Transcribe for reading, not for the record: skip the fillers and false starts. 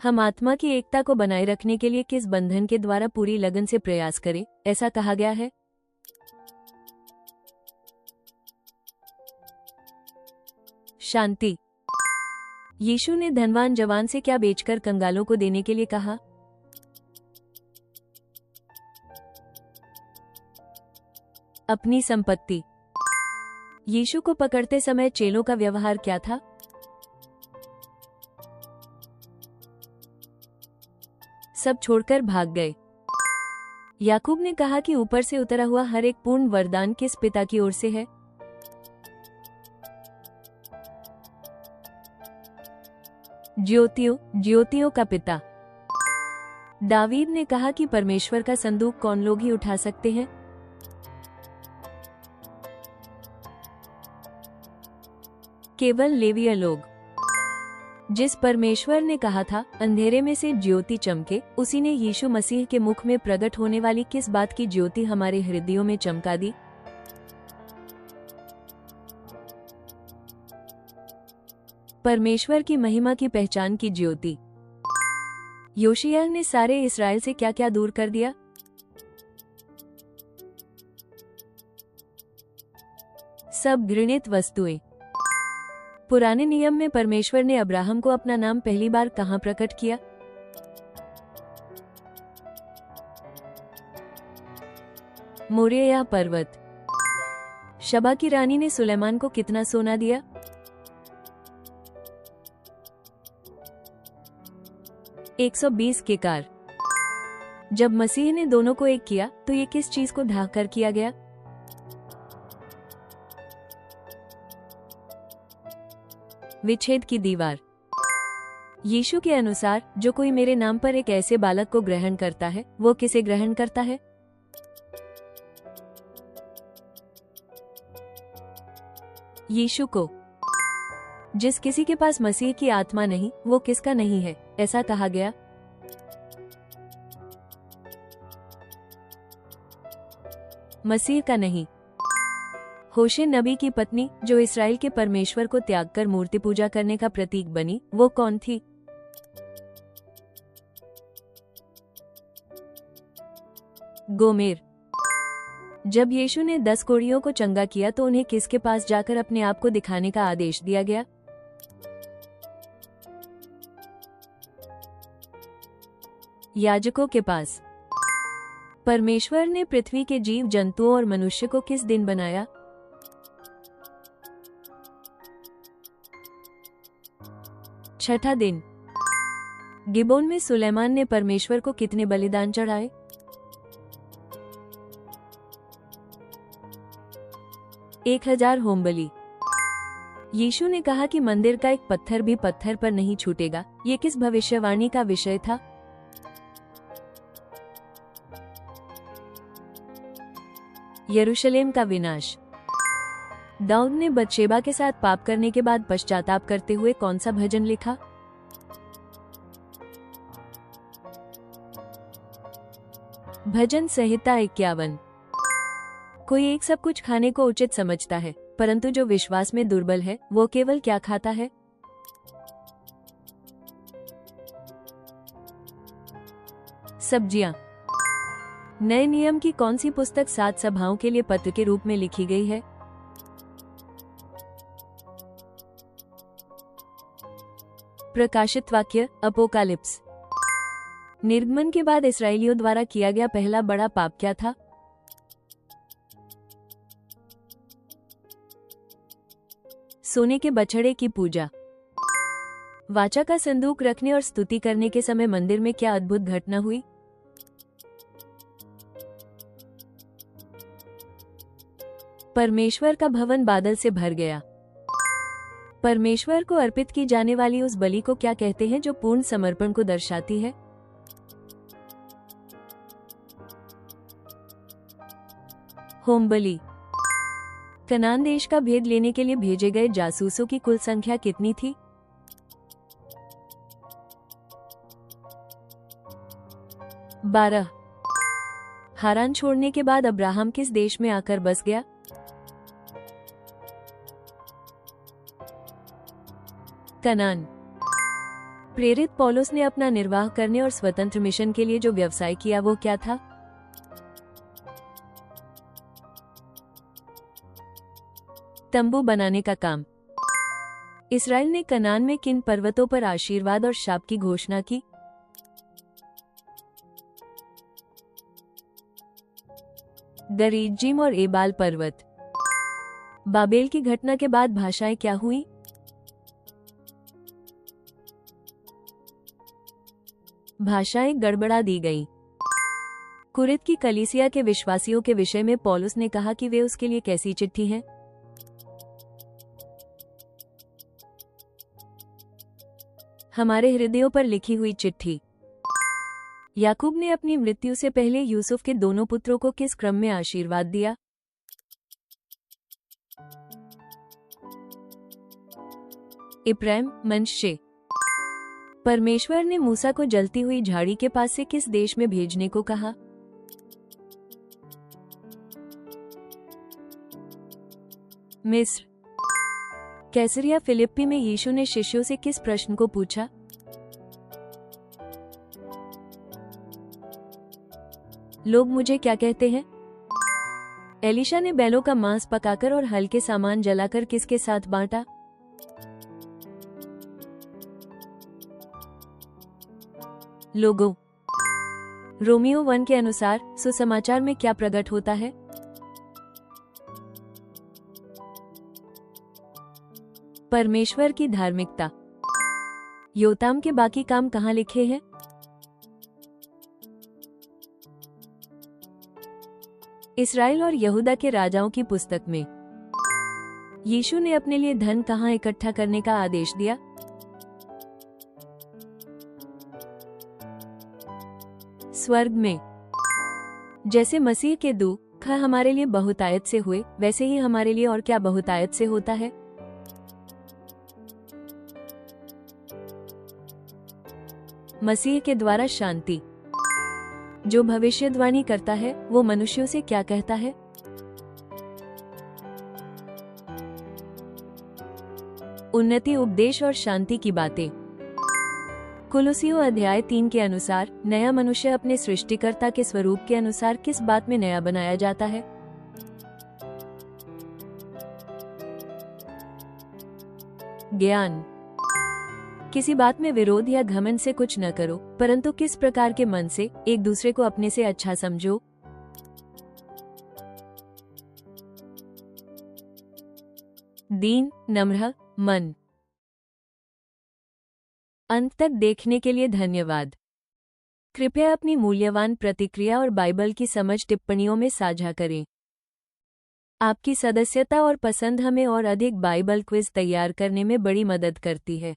हम आत्मा की एकता को बनाए रखने के लिए किस बंधन के द्वारा पूरी लगन से प्रयास करें, ऐसा कहा गया है? शांति। यीशु ने धनवान जवान से क्या बेचकर कंगालों को देने के लिए कहा? अपनी संपत्ति। यीशु को पकड़ते समय चेलों का व्यवहार क्या था? सब छोड़कर भाग गए। याकूब ने कहा कि ऊपर से उतरा हुआ हर एक पूर्ण वरदान किस पिता की ओर से है? ज्योतियों का पिता। दावीद ने कहा कि परमेश्वर का संदूक कौन लोग ही उठा सकते हैं? केवल लेवीय लोग। जिस परमेश्वर ने कहा था अंधेरे में से ज्योति चमके, उसी ने यीशु मसीह के मुख में प्रकट होने वाली किस बात की ज्योति हमारे हृदयों में चमका दी? परमेश्वर की महिमा की पहचान की ज्योति। योशिय्याह ने सारे इस्राएल से क्या क्या दूर कर दिया? सब घृणित वस्तुएं। पुराने नियम में परमेश्वर ने अब्राहम को अपना नाम पहली बार कहां प्रकट किया? मोरिया पर्वत। शबा की रानी ने सुलेमान को कितना सोना दिया? 120 केकार। जब मसीह ने दोनों को एक किया तो ये किस चीज को ढाक कर किया गया? विच्छेद की दीवार। यीशु के अनुसार जो कोई मेरे नाम पर एक ऐसे बालक को ग्रहण करता है, वो किसे ग्रहण करता है? यीशु को। जिस किसी के पास मसीह की आत्मा नहीं, वो किसका नहीं है, ऐसा कहा गया? मसीह का नहीं। होशे नबी की पत्नी जो इसराइल के परमेश्वर को त्याग कर मूर्ति पूजा करने का प्रतीक बनी, वो कौन थी? गोमेर। जब यीशु ने 10 कोढ़ियों को चंगा किया तो उन्हें किसके पास जाकर अपने आप को दिखाने का आदेश दिया गया? याजकों के पास। परमेश्वर ने पृथ्वी के जीव जंतुओं और मनुष्य को किस दिन बनाया? छठा दिन। गिबोन में सुलेमान ने परमेश्वर को कितने बलिदान चढ़ाए? 1000 होमबलि। यीशु ने कहा कि मंदिर का एक पत्थर भी पत्थर पर नहीं छूटेगा। ये किस भविष्यवाणी का विषय था? यरूशलेम का विनाश। दाऊद ने बतशेबा के साथ पाप करने के बाद पश्चाताप करते हुए कौन सा भजन लिखा? भजन संहिता 51। कोई एक सब कुछ खाने को उचित समझता है, परंतु जो विश्वास में दुर्बल है वो केवल क्या खाता है? सब्जियां। नए नियम की कौन सी पुस्तक 7 सभाओं के लिए पत्र के रूप में लिखी गई है? प्रकाशित वाक्य, अपोकालिप्स। निर्गमन के बाद इस्राएलियों द्वारा किया गया पहला बड़ा पाप क्या था? सोने के बछड़े की पूजा। वाचा का संदूक रखने और स्तुति करने के समय मंदिर में क्या अद्भुत घटना हुई? परमेश्वर का भवन बादल से भर गया। परमेश्वर को अर्पित की जाने वाली उस बलि को क्या कहते हैं जो पूर्ण समर्पण को दर्शाती है? होम बलि। कनान देश का भेद लेने के लिए भेजे गए जासूसों की कुल संख्या कितनी थी? 12। हारान छोड़ने के बाद अब्राहम किस देश में आकर बस गया? कनान। प्रेरित पौलुस ने अपना निर्वाह करने और स्वतंत्र मिशन के लिए जो व्यवसाय किया वो क्या था? तंबू बनाने का काम। इसराइल ने कनान में किन पर्वतों पर आशीर्वाद और शाप की घोषणा की? गरिज्जिम और एबाल पर्वत। बाबेल की घटना के बाद भाषाएं क्या हुई? भाषाएं गड़बड़ा दी गईं। कुरिन्थ की कलीसिया के विश्वासियों के विषय में पौलुस ने कहा कि वे उसके लिए कैसी चिट्ठी हैं? हमारे हृदयों पर लिखी हुई चिट्ठी। याकूब ने अपनी मृत्यु से पहले यूसुफ के दोनों पुत्रों को किस क्रम में आशीर्वाद दिया? इब्राहिम, मनश्शे। परमेश्वर ने मूसा को जलती हुई झाड़ी के पास से किस देश में भेजने को कहा? मिस्र। कैसरिया फिलिप्पी में यीशु ने शिष्यों से किस प्रश्न को पूछा? लोग मुझे क्या कहते हैं? एलीशा ने बैलों का मांस पकाकर और हल्के सामान जलाकर किसके साथ बांटा? लोगों। रोमियो 1 के अनुसार सुसमाचार में क्या प्रकट होता है? परमेश्वर की धार्मिकता। योताम के बाकी काम कहाँ लिखे हैं? इसराइल और यहूदा के राजाओं की पुस्तक में। यीशु ने अपने लिए धन कहाँ इकट्ठा करने का आदेश दिया? स्वर्ग में। जैसे मसीह के दुख हमारे लिए बहुतायत से हुए, वैसे ही हमारे लिए और क्या बहुतायत से होता है? मसीह के द्वारा शांति। जो भविष्यवाणी करता है वो मनुष्यों से क्या कहता है? उन्नति, उपदेश और शांति की बातें। कुलुसियों अध्याय 3 के अनुसार नया मनुष्य अपने सृष्टिकर्ता के स्वरूप के अनुसार किस बात में नया बनाया जाता है? ज्ञान। किसी बात में विरोध या घमंड से कुछ न करो, परंतु किस प्रकार के मन से एक दूसरे को अपने से अच्छा समझो। दीन, नम्र मन। अंत तक देखने के लिए धन्यवाद। कृपया अपनी मूल्यवान प्रतिक्रिया और बाइबल की समझ टिप्पणियों में साझा करें। आपकी सदस्यता और पसंद हमें और अधिक बाइबल क्विज तैयार करने में बड़ी मदद करती है।